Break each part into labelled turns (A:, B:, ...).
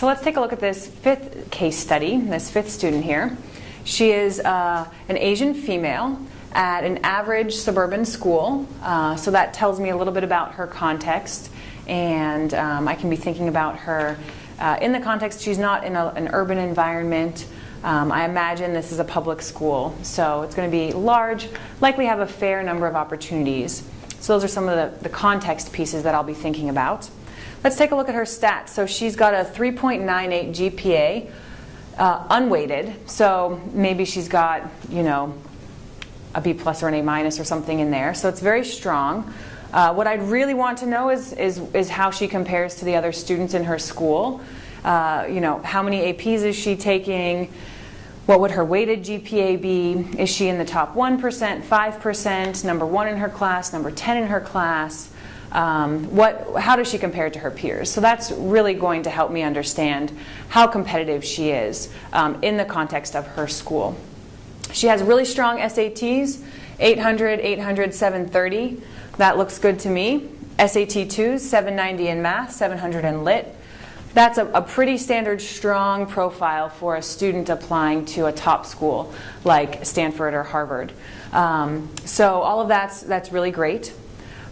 A: So let's take a look at this fifth case study, this fifth student here. She is an Asian female at an average suburban school, so that tells me a little bit about her context, and I can be thinking about her in the context. She's not in an urban environment. I imagine this is a public school, so it's going to be large, likely have a fair number of opportunities. So those are some of the context pieces that I'll be thinking about. Let's take a look at her stats. So she's got a 3.98 GPA, unweighted, so maybe she's got, a B plus or an A minus or something in there, so it's very strong. What I'd really want to know is how she compares to the other students in her school. How many APs is she taking? What would her weighted GPA be? Is she in the top 1%, 5%, number 1 in her class, number 10 in her class? How does she compare to her peers? So that's really going to help me understand how competitive she is in the context of her school. She has really strong SATs, 800, 800, 730. That looks good to me. SAT 2s, 790 in math, 700 in lit. That's a pretty standard strong profile for a student applying to a top school like Stanford or Harvard. So all of that's really great.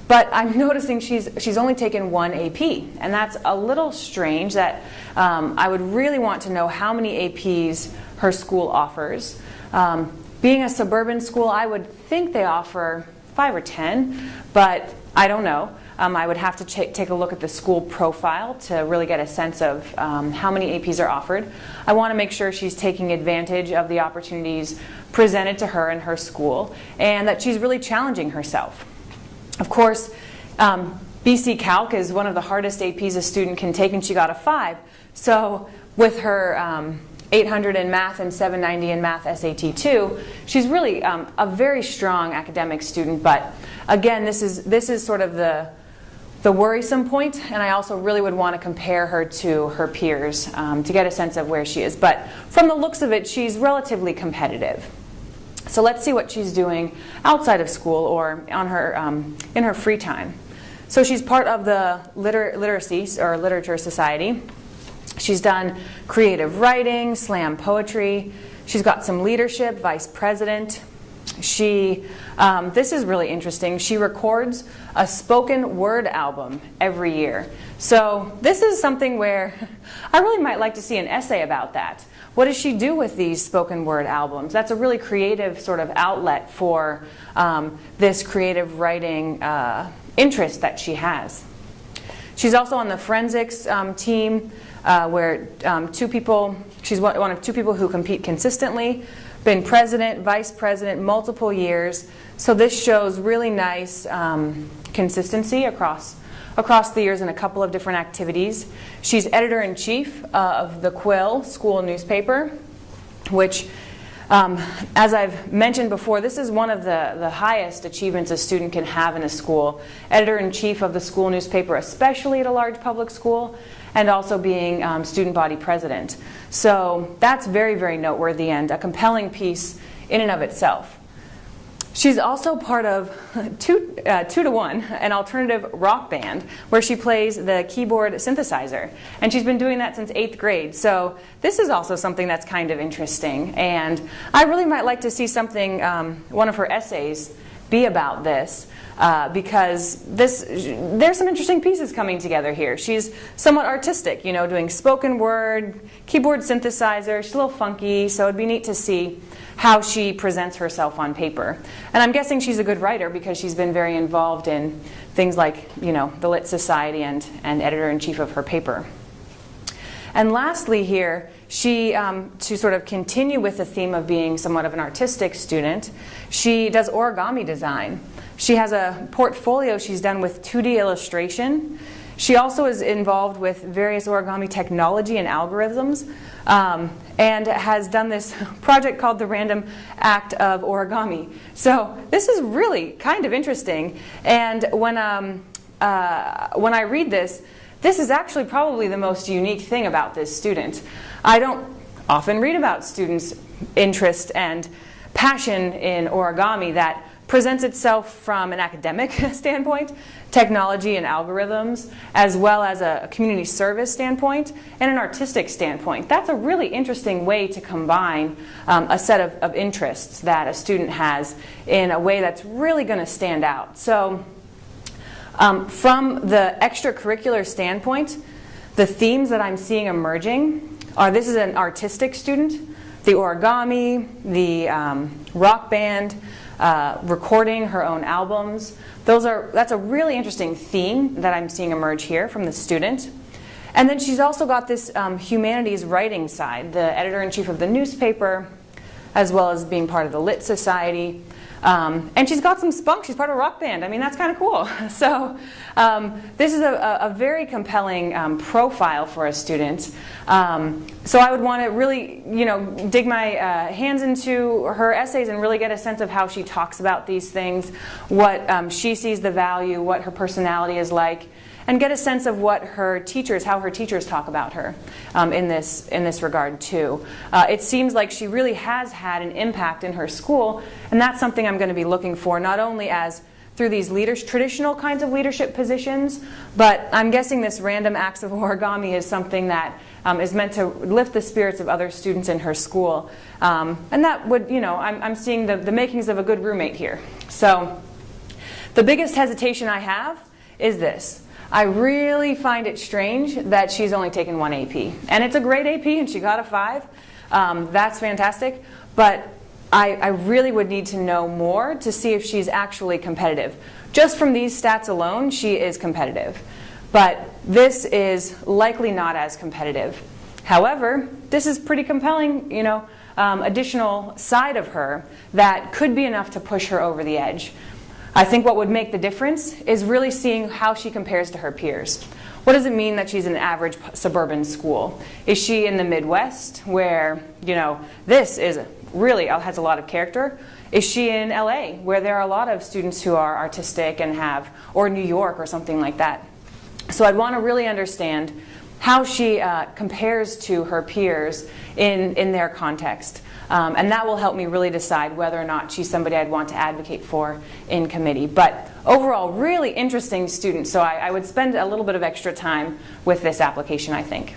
A: But I'm noticing she's only taken one AP, and that's a little strange. That I would really want to know how many APs her school offers. Being a suburban school, I would think they offer 5 or 10, but I don't know. I would have to take a look at the school profile to really get a sense of how many APs are offered. I want to make sure she's taking advantage of the opportunities presented to her in her school, and that she's really challenging herself. Of course, BC Calc is one of the hardest APs a student can take, and she got a 5. So with her 800 in math and 790 in math SAT 2, she's really a very strong academic student. But again, this is sort of the worrisome point, and I also really would want to compare her to her peers to get a sense of where she is. But from the looks of it, she's relatively competitive. So let's see what she's doing outside of school or on her in her free time. So she's part of the Literacy or Literature Society. She's done creative writing, slam poetry. She's got some leadership, vice president. This is really interesting. She records a spoken word album every year. So this is something where I really might like to see an essay about that. What does she do with these spoken word albums? That's a really creative sort of outlet for this creative writing interest that she has. She's also on the forensics team where she's one of 2 people who compete consistently. Been president, vice president, multiple years. So this shows really nice consistency across the years in a couple of different activities. She's editor-in-chief of the Quill school newspaper, which, as I've mentioned before, this is one of the highest achievements a student can have in a school. Editor-in-chief of the school newspaper, especially at a large public school, and also being student body president. So that's very, very noteworthy and a compelling piece in and of itself. She's also part of 2 to 1, an alternative rock band, where she plays the keyboard synthesizer. And she's been doing that since 8th grade. So this is also something that's kind of interesting. And I really might like to see something, one of her essays, be about this. Because there's some interesting pieces coming together here. She's somewhat artistic, doing spoken word, keyboard synthesizer. She's a little funky, so it'd be neat to see how she presents herself on paper. And I'm guessing she's a good writer because she's been very involved in things like, the Lit Society and editor-in-chief of her paper. And lastly here, to sort of continue with the theme of being somewhat of an artistic student, she does origami design. She has a portfolio she's done with 2D illustration. She also is involved with various origami technology and algorithms, and has done this project called the Random Act of Origami. So this is really kind of interesting. And when I read this is actually probably the most unique thing about this student. I don't often read about students' interest and passion in origami that presents itself from an academic standpoint, technology and algorithms, as well as a community service standpoint and an artistic standpoint. That's a really interesting way to combine a set of interests that a student has in a way that's really going to stand out. So from the extracurricular standpoint, the themes that I'm seeing emerging are, this is an artistic student, the origami, the rock band, recording her own albums. That's a really interesting theme that I'm seeing emerge here from the student. And then she's also got this humanities writing side, the editor-in-chief of the newspaper, as well as being part of the Lit Society. And she's got some spunk. She's part of a rock band. I mean, that's kind of cool. So this is a very compelling profile for a student. So I would want to really, dig my hands into her essays and really get a sense of how she talks about these things, what she sees the value, what her personality is like, and get a sense of what how her teachers talk about her in this regard too. It seems like she really has had an impact in her school, and that's something I'm going to be looking for, not only as through these traditional kinds of leadership positions, but I'm guessing this random acts of origami is something that is meant to lift the spirits of other students in her school. And that would, I'm seeing the makings of a good roommate here. So the biggest hesitation I have is this. I really find it strange that she's only taken one AP. And it's a great AP, and she got a 5. That's fantastic. But I really would need to know more to see if she's actually competitive. Just from these stats alone, she is competitive. But this is likely not as competitive. However, this is pretty compelling, additional side of her that could be enough to push her over the edge. I think what would make the difference is really seeing how she compares to her peers. What does it mean that she's in an average suburban school? Is she in the Midwest where, this is really has a lot of character? Is she in LA where there are a lot of students who are artistic and or New York or something like that? So I'd want to really understand how she compares to her peers in their context. And that will help me really decide whether or not she's somebody I'd want to advocate for in committee. But overall, really interesting student. So I would spend a little bit of extra time with this application, I think.